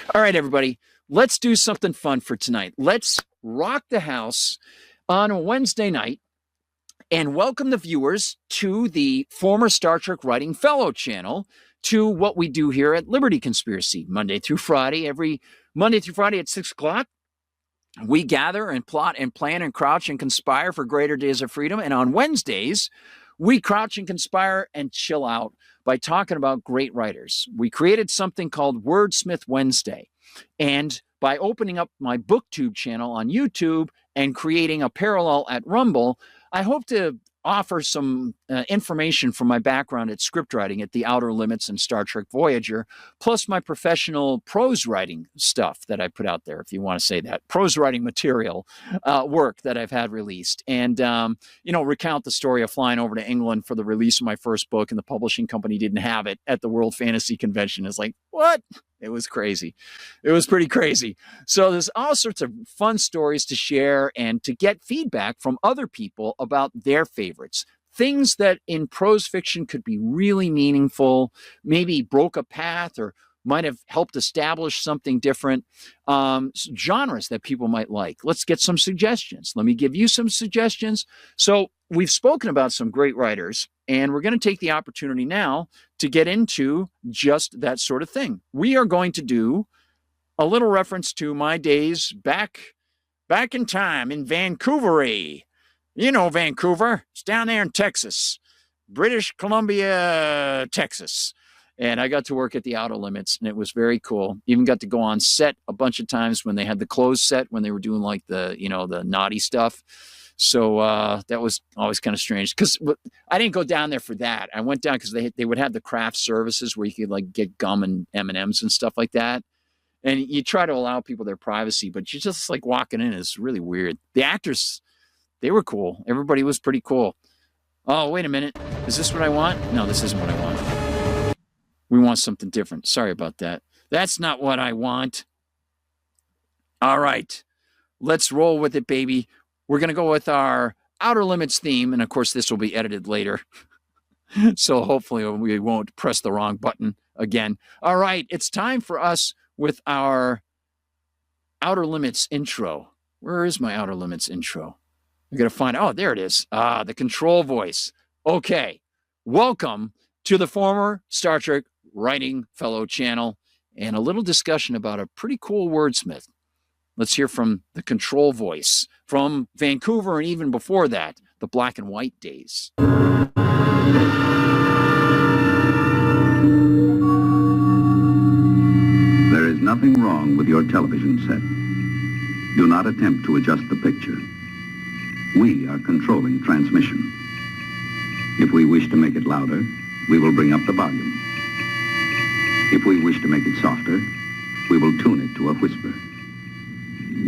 All right, everybody, let's do something fun for tonight. Let's rock the house on a Wednesday night and welcome the viewers to the former Star Trek Writing Fellow channel, to what we do here at Liberty Conspiracy, Monday through Friday. Every Monday through Friday at 6 o'clock, we gather and plot and plan and crouch and conspire for greater days of freedom. And on Wednesdays, we crouch and conspire and chill out by talking about great writers. We created something called Wordsmith Wednesday. And by opening up my booktube channel on YouTube and creating a parallel at Rumble, I hope to offer some information from my background at script writing at The Outer Limits and Star Trek Voyager, plus my professional prose writing stuff that I put out there, if you want to say that, prose writing material work that I've had released. And, recount the story of flying over to England for the release of my first book, and the publishing company didn't have it at the World Fantasy Convention. It's like, what? It was crazy. It was pretty crazy. So there's all sorts of fun stories to share and to get feedback from other people about their favorites. Things that in prose fiction could be really meaningful, maybe broke a path or might have helped establish something different, genres that people might like. Let's get some suggestions. Let me give you some suggestions. So we've spoken about some great writers, and we're going to take the opportunity now to get into just that sort of thing. We are going to do a little reference to my days back in time in Vancouver. You know Vancouver. It's down there in Texas, British Columbia, Texas. And I got to work at the Outer Limits, and it was very cool. Even got to go on set a bunch of times when they had the closed set, when they were doing like the naughty stuff. So that was always kind of strange, because I didn't go down there for that. I went down because they would have the craft services where you could like get gum and M&Ms and stuff like that. And you try to allow people their privacy, but you're just like walking in. It's really weird. The actors, they were cool. Everybody was pretty cool. Oh, wait a minute. Is this what I want? No, this isn't what I want. We want something different. Sorry about that. That's not what I want. All right. Let's roll with it, baby. We're going to go with our Outer Limits theme. And of course, this will be edited later. So hopefully we won't press the wrong button again. All right. It's time for us with our Outer Limits intro. Where is my Outer Limits intro? I got to find, oh, there it is. The control voice. Okay. Welcome to the former Star Trek Writing Fellow channel, and a little discussion about a pretty cool wordsmith. Let's hear from the control voice from Vancouver, and even before that, the black and white days. There is nothing wrong with your television set. Do not attempt to adjust the picture. We are controlling transmission. If we wish to make it louder, we will bring up the volume. If we wish to make it softer, we will tune it to a whisper.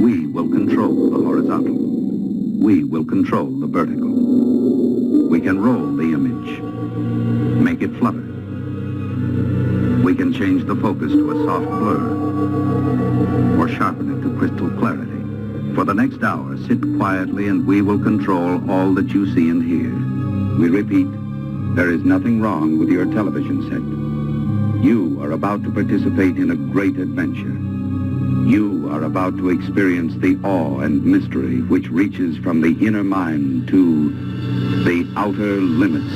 We will control the horizontal. We will control the vertical. We can roll the image, make it flutter. We can change the focus to a soft blur, or sharpen it to crystal clarity. For the next hour, sit quietly and we will control all that you see and hear. We repeat, there is nothing wrong with your television set. You are about to participate in a great adventure. You are about to experience the awe and mystery which reaches from the inner mind to the outer limits.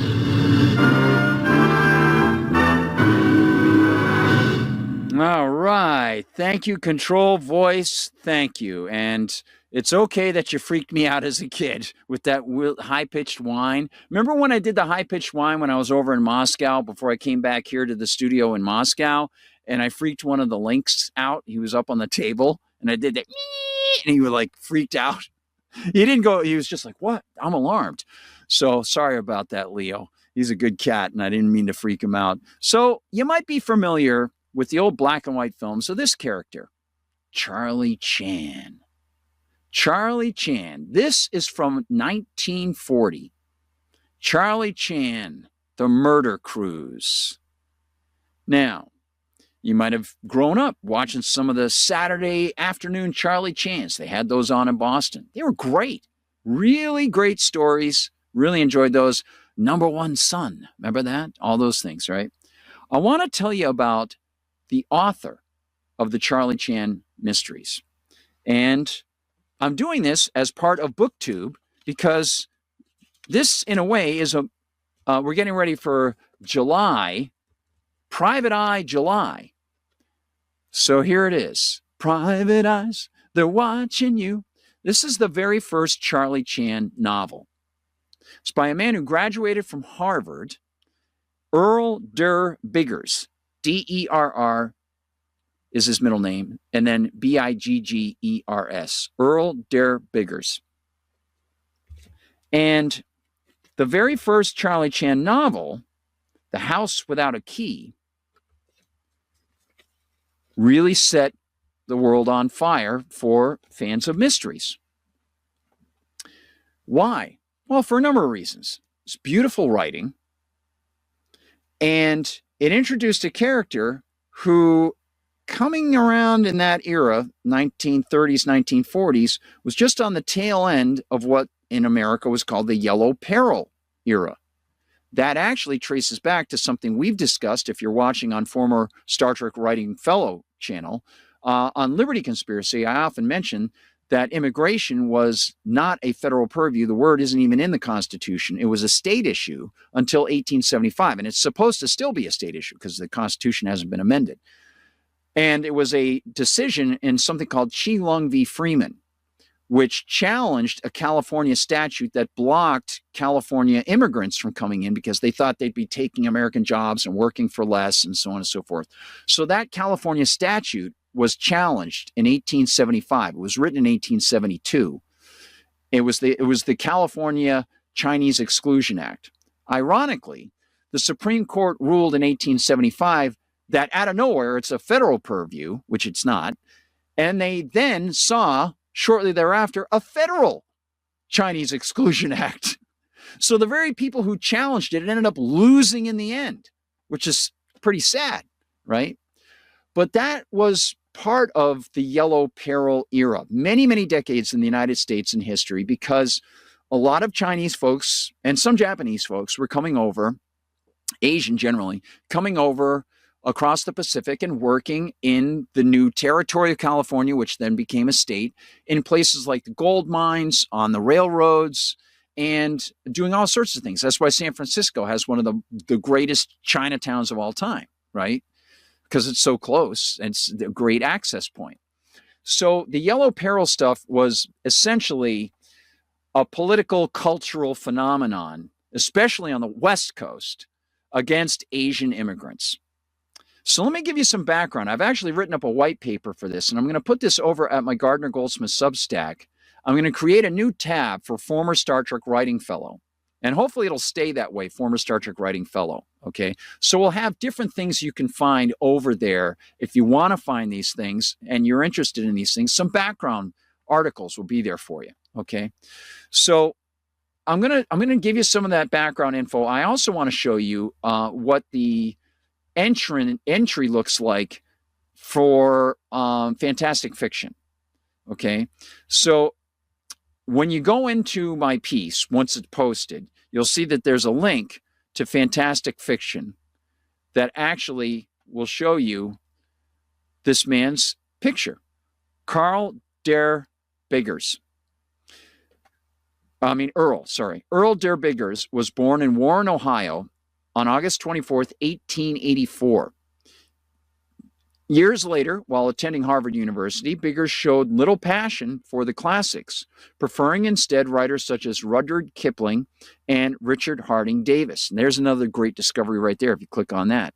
All right. Thank you, control voice. Thank you. And it's okay that you freaked me out as a kid with that high-pitched whine. Remember when I did the high-pitched whine when I was over in Moscow before I came back here to the studio in Moscow, and I freaked one of the Lynx out? He was up on the table, and I did that, and he was like freaked out. He didn't go, he was just like, what? I'm alarmed. So sorry about that, Leo. He's a good cat, and I didn't mean to freak him out. So you might be familiar with the old black and white films of this character, Charlie Chan. Charlie Chan. This is from 1940. Charlie Chan, The Murder Cruise. Now, you might have grown up watching some of the Saturday afternoon Charlie Chans. They had those on in Boston. They were great. Really great stories. Really enjoyed those. Number One Son. Remember that? All those things, right? I want to tell you about the author of the Charlie Chan mysteries. And I'm doing this as part of BookTube because this, in a way, is we're getting ready for July, Private Eye July. So here it is. Private Eyes, they're watching you. This is the very first Charlie Chan novel. It's by a man who graduated from Harvard, Earl Derr Biggers. D-E-R-R is his middle name, and then B-I-G-G-E-R-S. Earl Derr Biggers. And the very first Charlie Chan novel, The House Without a Key, really set the world on fire for fans of mysteries. Why? Well, for a number of reasons. It's beautiful writing, and it introduced a character who, coming around in that era, 1930s, 1940s, was just on the tail end of what in America was called the Yellow Peril era. That actually traces back to something we've discussed, if you're watching on former Star Trek Writing Fellow channel. On Liberty Conspiracy, I often mention that immigration was not a federal purview. The word isn't even in the Constitution. It was a state issue until 1875, and it's supposed to still be a state issue because the Constitution hasn't been amended. And it was a decision in something called Chi Lung v. Freeman, which challenged a California statute that blocked California immigrants from coming in because they thought they'd be taking American jobs and working for less and so on and so forth. So that California statute was challenged in 1875. It was written in 1872. It was the California Chinese Exclusion Act. Ironically, the Supreme Court ruled in 1875 that out of nowhere it's a federal purview, which it's not, and they then saw shortly thereafter a federal Chinese Exclusion Act. So the very people who challenged it ended up losing in the end, which is pretty sad, right? But that was part of the Yellow Peril era, many, many decades in the United States in history, because a lot of Chinese folks and some Japanese folks were coming over, Asian generally, coming over across the Pacific and working in the new territory of California, which then became a state, in places like the gold mines, on the railroads, and doing all sorts of things. That's why San Francisco has one of the greatest Chinatowns of all time, right? Because it's so close and it's a great access point. So the Yellow Peril stuff was essentially a political, cultural phenomenon, especially on the West Coast, against Asian immigrants. So let me give you some background. I've actually written up a white paper for this, and I'm going to put this over at my Gardner Goldsmith Substack. I'm going to create a new tab for former Star Trek Writing Fellow, and hopefully it'll stay that way, former Star Trek Writing Fellow, okay? So we'll have different things you can find over there if you want to find these things and you're interested in these things. Some background articles will be there for you, okay? So I'm gonna give you some of that background info. I also want to show you what the entry looks like for fantastic fiction. Okay, so when you go into my piece, once it's posted, you'll see that there's a link to fantastic fiction that actually will show you this man's picture, Earl Derr Biggers. Earl Derr Biggers was born in Warren, Ohio, on August 24th, 1884. Years later, while attending Harvard University, Biggers showed little passion for the classics, preferring instead writers such as Rudyard Kipling and Richard Harding Davis. And there's another great discovery right there if you click on that.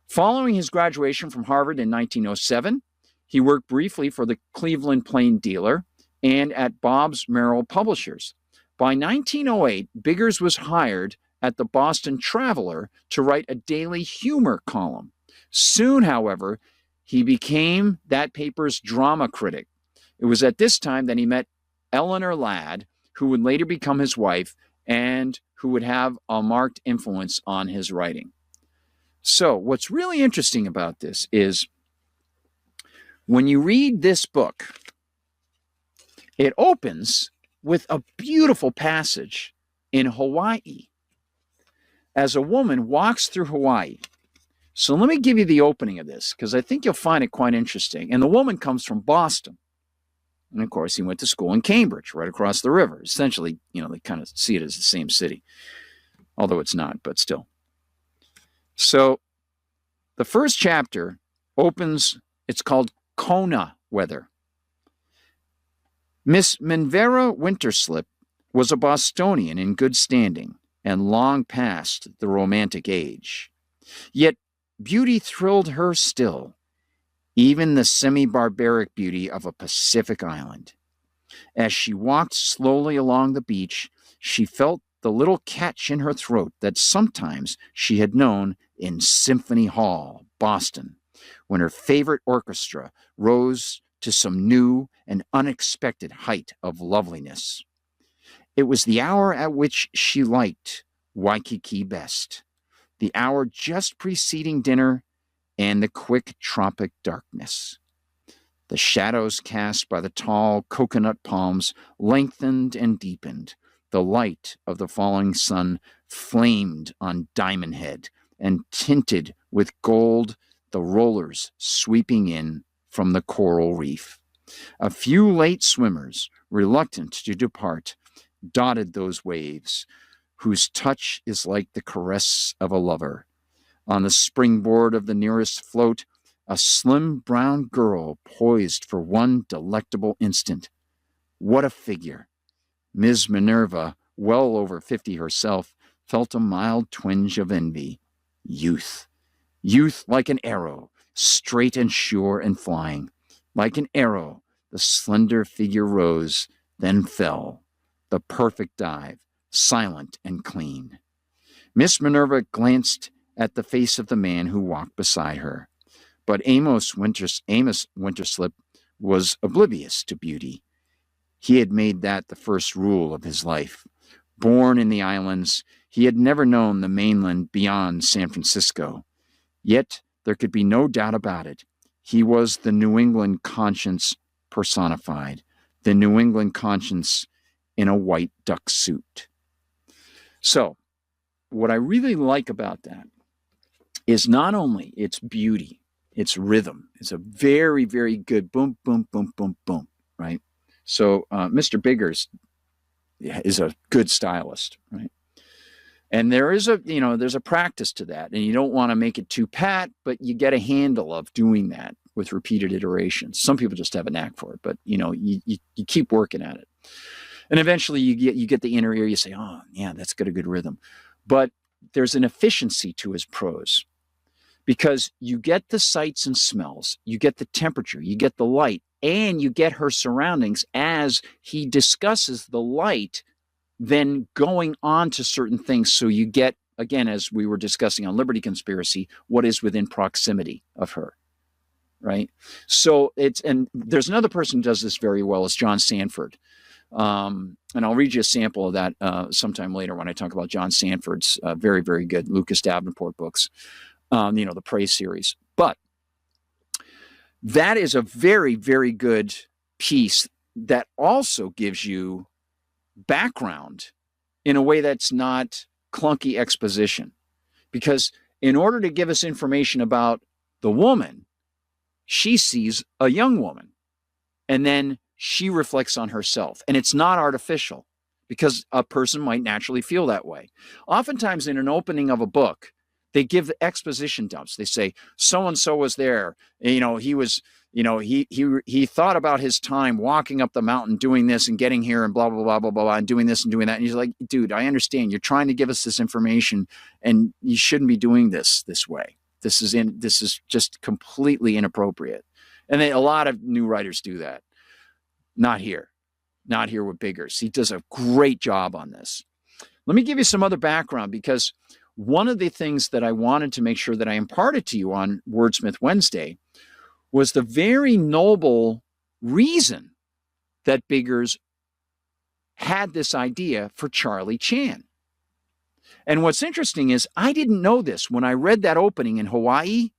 Following his graduation from Harvard in 1907, he worked briefly for the Cleveland Plain Dealer and at Bobbs Merrill Publishers. By 1908, Biggers was hired at the Boston Traveler to write a daily humor column. Soon, however, he became that paper's drama critic. It was at this time that he met Eleanor Ladd, who would later become his wife and who would have a marked influence on his writing. So what's really interesting about this is when you read this book, it opens with a beautiful passage in Hawaii as a woman walks through Hawaii. So let me give you the opening of this, because I think you'll find it quite interesting. And the woman comes from Boston. And of course, he went to school in Cambridge, right across the river. Essentially, they kind of see it as the same city, although it's not, but still. So the first chapter opens, it's called Kona Weather. Miss Minerva Winterslip was a Bostonian in good standing and long past the romantic age. Yet beauty thrilled her still, even the semi-barbaric beauty of a Pacific island. As she walked slowly along the beach, she felt the little catch in her throat that sometimes she had known in Symphony Hall, Boston, when her favorite orchestra rose to some new and unexpected height of loveliness. It was the hour at which she liked Waikiki best, the hour just preceding dinner and the quick tropic darkness. The shadows cast by the tall coconut palms lengthened and deepened. The light of the falling sun flamed on Diamond Head and tinted with gold the rollers sweeping in from the coral reef. A few late swimmers, reluctant to depart, dotted those waves, whose touch is like the caress of a lover. On the springboard of the nearest float, a slim brown girl poised for one delectable instant. What a figure! Ms. Minerva, well over 50 herself, felt a mild twinge of envy. Youth. Youth like an arrow, straight and sure and flying. Like an arrow, the slender figure rose, then fell. The perfect dive, silent and clean. Miss Minerva glanced at the face of the man who walked beside her. But Amos Winterslip was oblivious to beauty. He had made that the first rule of his life. Born in the islands, he had never known the mainland beyond San Francisco. Yet there could be no doubt about it. He was the New England conscience personified, the New England conscience in a white duck suit. So, what I really like about that is not only its beauty, its rhythm. It's a very, very good boom, boom, boom, boom, boom, right? So Mr. Biggers is a good stylist, right? And there's a practice to that. And you don't want to make it too pat, but you get a handle of doing that with repeated iterations. Some people just have a knack for it, but you keep working at it. And eventually you get the inner ear, you say, oh, yeah, that's got a good rhythm. But there's an efficiency to his prose because you get the sights and smells, you get the temperature, you get the light, and you get her surroundings as he discusses the light, then going on to certain things. So you get, again, as we were discussing on Liberty Conspiracy, what is within proximity of her, right? So and there's another person who does this very well, is John Sanford. And I'll read you a sample of that sometime later when I talk about John Sanford's very, very good Lucas Davenport books, the Prey series. But that is a very, very good piece that also gives you background in a way that's not clunky exposition. Because in order to give us information about the woman, she sees a young woman. And then she reflects on herself. And it's not artificial because a person might naturally feel that way. Oftentimes in an opening of a book, they give exposition dumps. They say, so-and-so was there. He was, he thought about his time walking up the mountain, doing this and getting here and blah, blah, blah, blah, blah, and doing this and doing that. And he's like, dude, I understand. You're trying to give us this information and you shouldn't be doing this way. This is just completely inappropriate. And a lot of new writers do that. Not here with Biggers. He does a great job on this. Let me give you some other background because one of the things that I wanted to make sure that I imparted to you on Wordsmith Wednesday was the very noble reason that Biggers had this idea for Charlie Chan. And what's interesting is I didn't know this when I read that opening in Hawaii.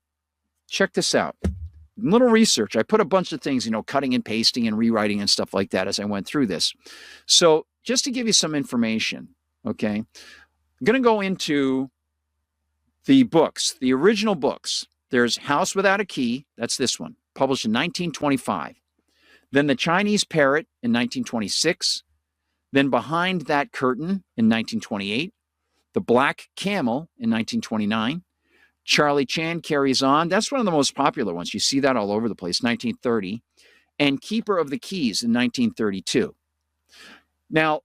Check this out. Little research. I put a bunch of things, cutting and pasting and rewriting and stuff like that as I went through this. So just to give you some information, okay, I'm going to go into The books, the original books, there's House Without a Key, that's this one, published in 1925. Then The Chinese Parrot in 1926. Then Behind That Curtain in 1928. The Black Camel in 1929. Charlie Chan Carries On. That's one of the most popular ones. You see that all over the place, 1930. And Keeper of the Keys in 1932. Now,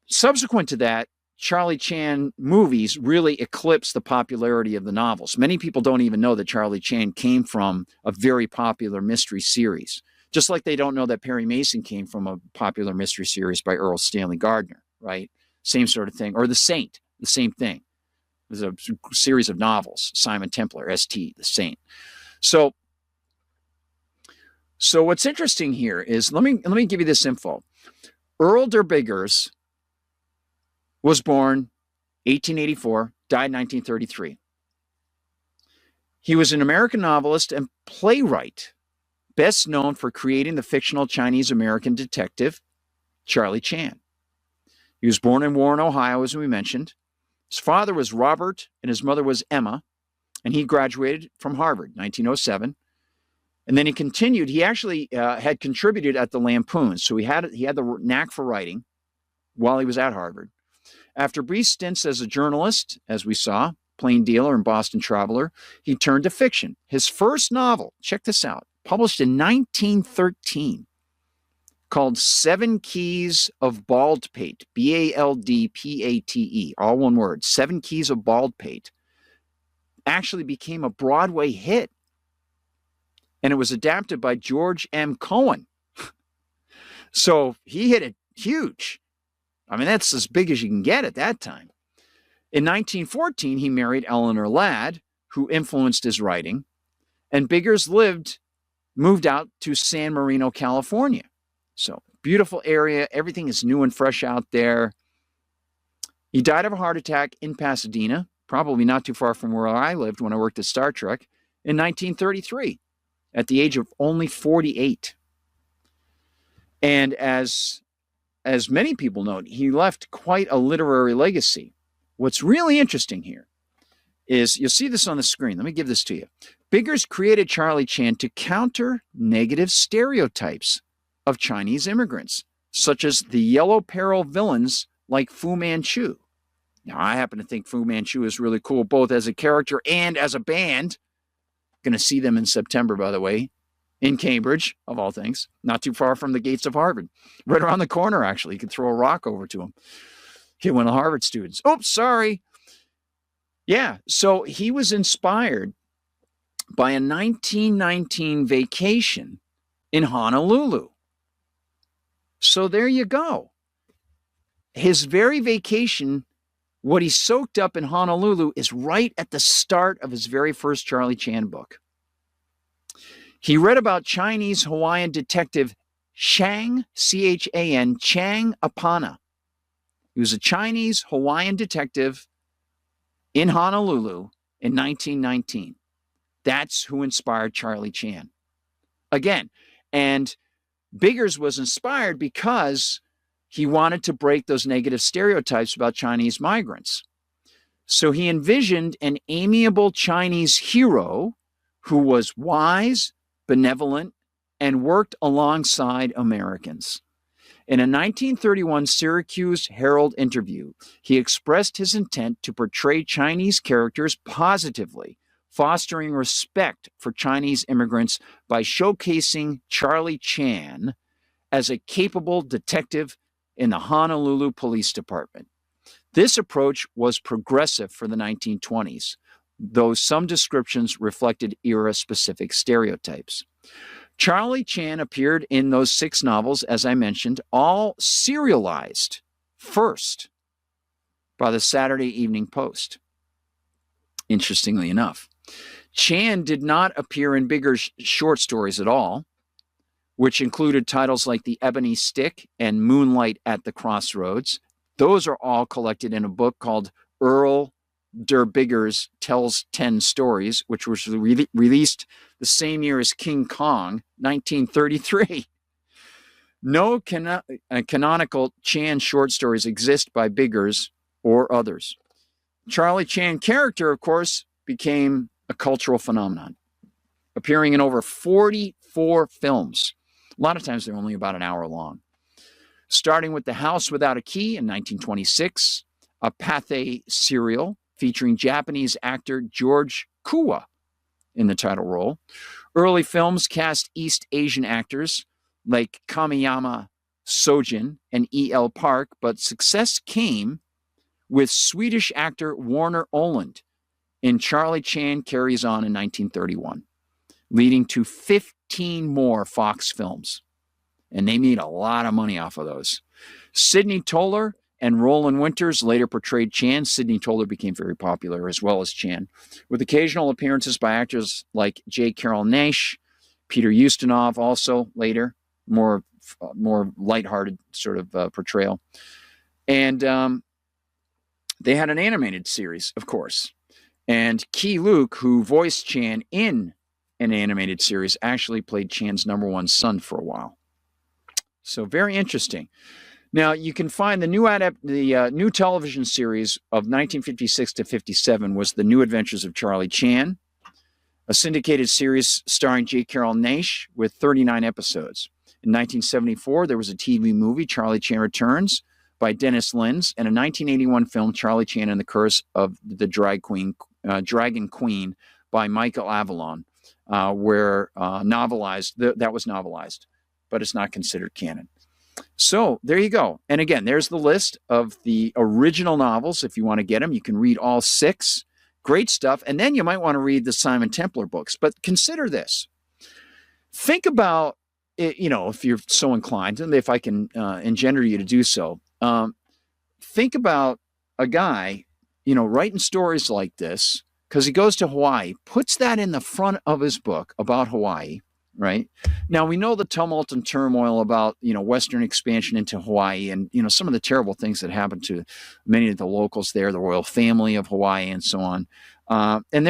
subsequent to that, Charlie Chan movies really eclipsed the popularity of the novels. Many people don't even know that Charlie Chan came from a very popular mystery series, just like they don't know that Perry Mason came from a popular mystery series by Earl Stanley Gardner, right? Same sort of thing. Or The Saint, the same thing. There's a series of novels, Simon Templar, St., The Saint. So what's interesting here is, let me give you this info. Earl Derr was born 1884, died 1933. He was an American novelist and playwright, best known for creating the fictional Chinese-American detective, Charlie Chan. He was born in Warren, Ohio, as we mentioned. His father was Robert and his mother was Emma, and he graduated from Harvard, 1907. And then he continued. He actually had contributed at the Lampoon, so he had the knack for writing while he was at Harvard. After brief stints as a journalist, as we saw, Plain Dealer and Boston Traveler, he turned to fiction. His first novel, check this out, published in 1913, called Seven Keys of Baldpate, Baldpate, all one word, Seven Keys of Baldpate, actually became a Broadway hit. And it was adapted by George M. Cohan. So he hit it huge. I mean, that's as big as you can get at that time. In 1914, he married Eleanor Ladd, who influenced his writing, and Biggers moved out to San Marino, California. So, beautiful area. Everything is new and fresh out there. He died of a heart attack in Pasadena, probably not too far from where I lived when I worked at Star Trek, in 1933, at the age of only 48. And as many people know, he left quite a literary legacy. What's really interesting here is, you'll see this on the screen. Let me give this to you. Biggers created Charlie Chan to counter negative stereotypes of Chinese immigrants, such as the yellow peril villains like Fu Manchu. Now, I happen to think Fu Manchu is really cool, both as a character and as a band. Going to see them in September, by the way, in Cambridge, of all things, not too far from the gates of Harvard. Right around the corner, actually. You could throw a rock over to him. Get one of the Harvard students. Oops, sorry. Yeah, so he was inspired by a 1919 vacation in Honolulu. So there you go. His very vacation, what he soaked up in Honolulu, is right at the start of his very first Charlie Chan book. He read about Chinese Hawaiian detective Chang, C-H-A-N, Chang Apana. He was a Chinese Hawaiian detective in Honolulu in 1919. That's who inspired Charlie Chan. Again, and Biggers was inspired because he wanted to break those negative stereotypes about Chinese migrants. So he envisioned an amiable Chinese hero who was wise, benevolent, and worked alongside Americans. In a 1931 Syracuse Herald interview, he expressed his intent to portray Chinese characters positively, fostering respect for Chinese immigrants by showcasing Charlie Chan as a capable detective in the Honolulu Police Department. This approach was progressive for the 1920s, though some descriptions reflected era-specific stereotypes. Charlie Chan appeared in those 6 novels, as I mentioned, all serialized first by the Saturday Evening Post. Interestingly enough, Chan did not appear in Biggers' short stories at all, which included titles like The Ebony Stick and Moonlight at the Crossroads. Those are all collected in a book called Earl Derr Biggers Tells 10 Stories, which was released the same year as King Kong, 1933. No canonical Chan short stories exist by Biggers or others. Charlie Chan character, of course, became a cultural phenomenon, appearing in over 44 films. A lot of times they're only about an hour long. Starting with The House Without a Key in 1926, a Pathé serial featuring Japanese actor George Kuwa in the title role. Early films cast East Asian actors like Kamiyama Sojin and E.L. Park, but success came with Swedish actor Warner Oland in Charlie Chan Carries On in 1931, leading to 15 more Fox films. And they made a lot of money off of those. Sidney Toler and Roland Winters later portrayed Chan. Sidney Toler became very popular, as well as Chan, with occasional appearances by actors like J. Carrol Naish, Peter Ustinov, also later, more lighthearted sort of portrayal. And they had an animated series, of course. And Key Luke, who voiced Chan in an animated series, actually played Chan's #1 son for a while. So very interesting. Now, you can find the new television series of 1956 to 57 was The New Adventures of Charlie Chan, a syndicated series starring J. Carrol Naish with 39 episodes. In 1974, there was a TV movie, Charlie Chan Returns, by Dennis Lins, and a 1981 film, Charlie Chan and the Curse of the Dragon Queen, by Michael Avalon, that was novelized, but it's not considered canon. So there you go. And again, there's the list of the original novels. If you want to get them, you can read all 6. Great stuff. And then you might want to read the Simon Templar books. But consider this. Think about, if you're so inclined, and if I can engender you to do so, think about a guy, writing stories like this, because he goes to Hawaii, puts that in the front of his book about Hawaii, right? Now, we know the tumult and turmoil about, Western expansion into Hawaii and, some of the terrible things that happened to many of the locals there, the royal family of Hawaii and so on. And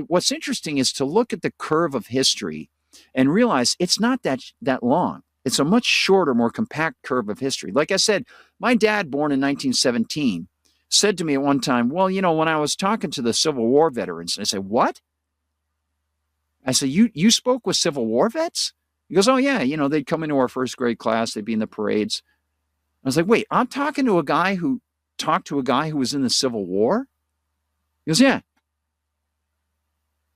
what's interesting is to look at the curve of history and realize it's not that long. It's a much shorter, more compact curve of history. Like I said, my dad, born in 1917, said to me at one time, well, when I was talking to the Civil War veterans, I said, what? I said, you spoke with Civil War vets? He goes, oh, yeah. They'd come into our first grade class. They'd be in the parades. I was like, wait, I'm talking to a guy who talked to a guy who was in the Civil War? He goes, yeah.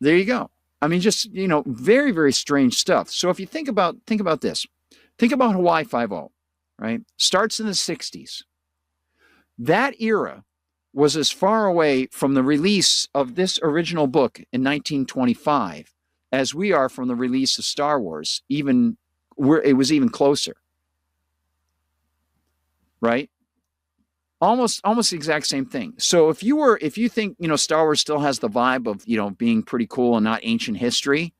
There you go. I mean, just, very, very strange stuff. So if you think about this, think about Hawaii Five-0, right? Starts in the 60s. That era was as far away from the release of this original book in 1925 as we are from the release of Star Wars, it was even closer, right? Almost the exact same thing. So if you think, Star Wars still has the vibe of, being pretty cool and not ancient history,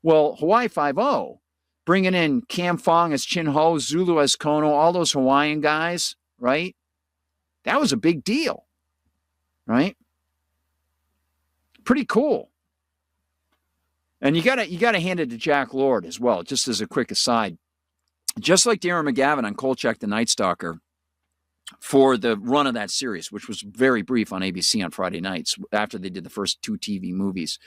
well, Hawaii Five-0, bringing in Cam Fong as Chin Ho, Zulu as Kono, all those Hawaiian guys, right? That was a big deal, right? Pretty cool. And you gotta hand it to Jack Lord as well, just as a quick aside. Just like Darren McGavin on Kolchak the Night Stalker for the run of that series, which was very brief on ABC on Friday nights after they did the first 2 TV movies.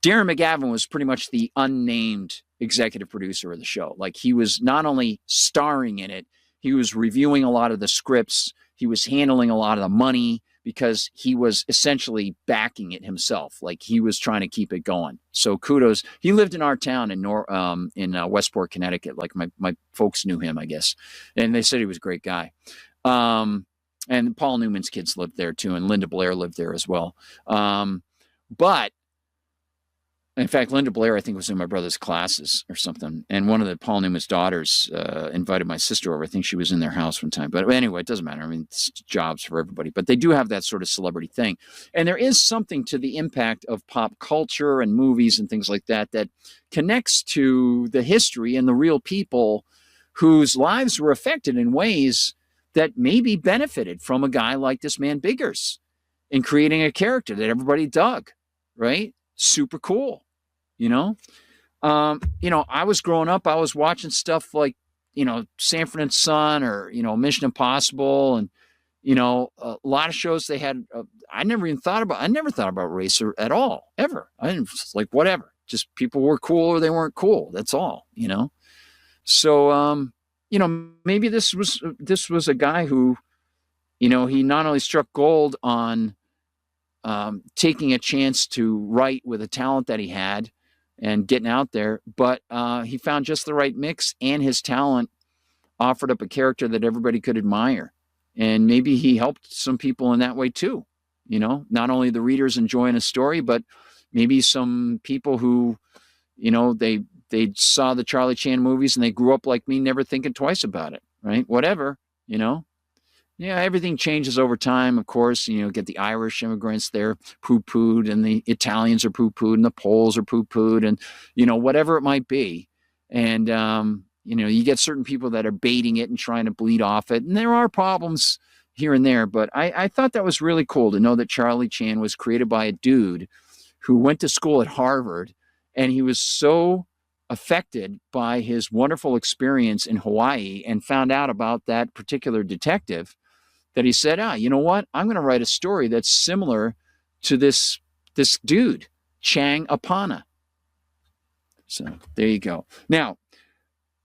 Darren McGavin was pretty much the unnamed executive producer of the show. Like, he was not only starring in it, he was reviewing a lot of the scripts, he was handling a lot of the money, because he was essentially backing it himself. Like, he was trying to keep it going. So kudos. He lived in our town in Westport, Connecticut. Like, my folks knew him, I guess. And they said he was a great guy. And Paul Newman's kids lived there too. And Linda Blair lived there as well. But in fact, Linda Blair, I think, was in my brother's classes or something. And one of the Paul Newman's daughters invited my sister over. I think she was in their house one time. But anyway, it doesn't matter. I mean, it's jobs for everybody. But they do have that sort of celebrity thing. And there is something to the impact of pop culture and movies and things like that that connects to the history and the real people whose lives were affected in ways that maybe benefited from a guy like this man Biggers in creating a character that everybody dug, right? Super cool. I was growing up, I was watching stuff like, Sanford and Son or, Mission Impossible. And, a lot of shows they had I never thought about race at all, ever. I didn't, like, whatever. Just people were cool or they weren't cool. That's all, So, maybe this was a guy who, he not only struck gold on taking a chance to write with a talent that he had and getting out there, but he found just the right mix, and his talent offered up a character that everybody could admire. And maybe he helped some people in that way too. Not only the readers enjoying a story, but maybe some people who, they saw the Charlie Chan movies and they grew up like me, never thinking twice about it, right? Whatever, Yeah, everything changes over time, of course. Get the Irish immigrants there poo-pooed, and the Italians are poo-pooed, and the Poles are poo-pooed, and, whatever it might be. And, you get certain people that are baiting it and trying to bleed off it. And there are problems here and there. But I thought that was really cool to know that Charlie Chan was created by a dude who went to school at Harvard. And he was so affected by his wonderful experience in Hawaii and found out about that particular detective that he said, you know what? I'm going to write a story that's similar to this dude, Chang Apana. So there you go. Now,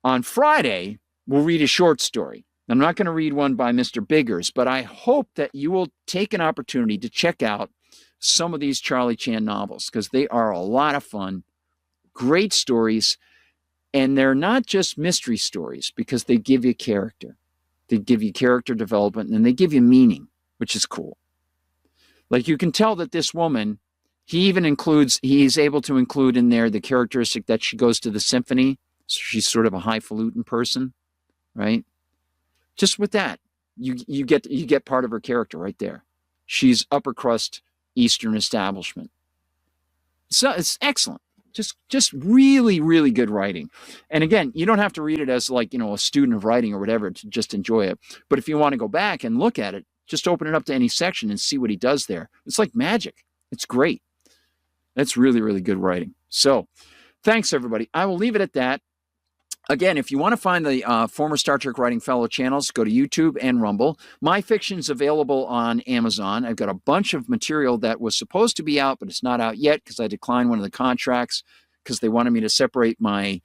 on Friday, we'll read a short story. I'm not going to read one by Mr. Biggers, but I hope that you will take an opportunity to check out some of these Charlie Chan novels, because they are a lot of fun, great stories, and they're not just mystery stories, because they give you character. They give you character development, and they give you meaning, which is cool. Like, you can tell that this woman, he's able to include in there the characteristic that she goes to the symphony. So she's sort of a highfalutin person, right? Just with that, you get part of her character right there. She's upper crust Eastern establishment. So it's excellent. Just really, really good writing. And again, you don't have to read it as like, a student of writing or whatever to just enjoy it. But if you want to go back and look at it, just open it up to any section and see what he does there. It's like magic. It's great. That's really, really good writing. So thanks, everybody. I will leave it at that. Again, if you want to find the former Star Trek Writing Fellow channels, go to YouTube and Rumble. My fiction's available on Amazon. I've got a bunch of material that was supposed to be out, but it's not out yet because I declined one of the contracts because they wanted me to separate my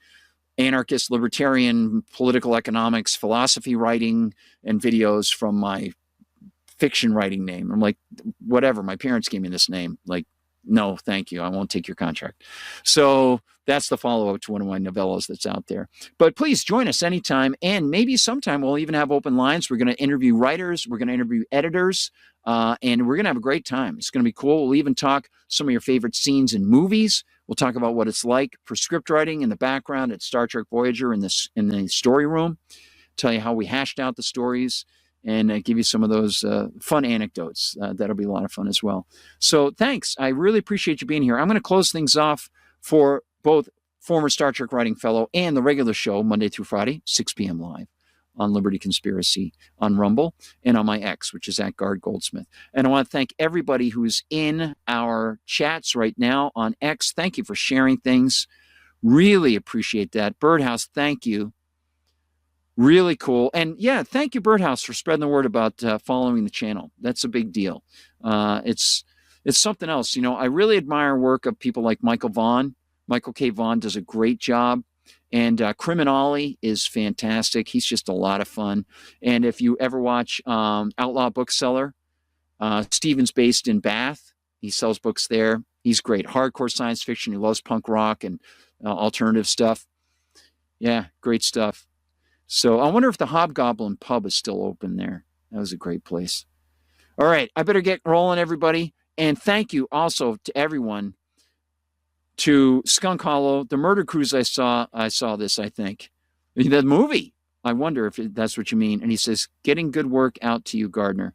anarchist, libertarian, political economics, philosophy writing, and videos from my fiction writing name. I'm like, whatever. My parents gave me this name. Like, no, thank you. I won't take your contract. So that's the follow-up to one of my novellas that's out there. But please join us anytime. And maybe sometime we'll even have open lines. We're going to interview writers. We're going to interview editors. And we're going to have a great time. It's going to be cool. We'll even talk some of your favorite scenes in movies. We'll talk about what it's like for script writing in the background at Star Trek Voyager in the story room. Tell you how we hashed out the stories, and give you some of those fun anecdotes. That'll be a lot of fun as well. So thanks. I really appreciate you being here. I'm going to close things off for both former Star Trek Writing Fellow and the regular show, Monday through Friday, 6 p.m. live on Liberty Conspiracy on Rumble and on my X, which is at Guard Goldsmith. And I want to thank everybody who's in our chats right now on X. Thank you for sharing things. Really appreciate that. Birdhouse, thank you. Really cool. And yeah, thank you, Birdhouse, for spreading the word about following the channel. That's a big deal. It's something else. I really admire work of people like Michael Vaughn. Michael K. Vaughn does a great job. And Criminale is fantastic. He's just a lot of fun. And if you ever watch Outlaw Bookseller, Steven's based in Bath. He sells books there. He's great. Hardcore science fiction. He loves punk rock and alternative stuff. Yeah, great stuff. So I wonder if the Hobgoblin Pub is still open there. That was a great place. All right, I better get rolling, everybody. And thank you also to everyone, to Skunk Hollow, the Murder Cruise I saw this, I think. The movie. I wonder if that's what you mean. And he says, getting good work out to you, Gardner.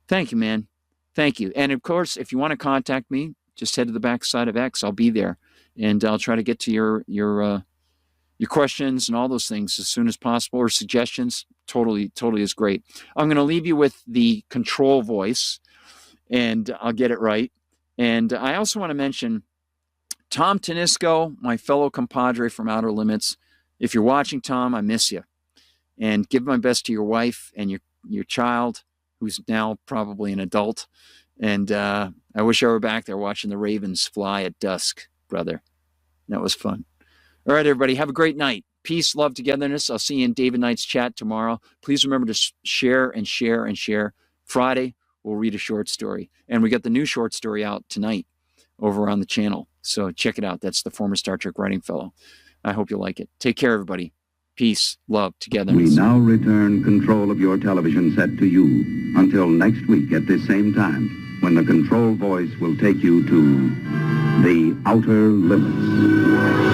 Thank you, man. Thank you. And of course, if you want to contact me, just head to the backside of X. I'll be there. And I'll try to get to your questions and all those things as soon as possible, or suggestions. Totally is great. I'm going to leave you with the control voice, and I'll get it right. And I also want to mention Tom Tanisco, my fellow compadre from Outer Limits. If you're watching, Tom, I miss you. And give my best to your wife and your child, who's now probably an adult. And I wish I were back there watching the ravens fly at dusk, brother. That was fun. All right, everybody, have a great night. Peace, love, togetherness. I'll see you in David Knight's chat tomorrow. Please remember to share and share and share. Friday, we'll read a short story. And we got the new short story out tonight over on the channel. So check it out. That's the former Star Trek writing fellow. I hope you like it. Take care, everybody. Peace, love, togetherness. We now return control of your television set to you until next week at this same time, when the control voice will take you to the outer limits.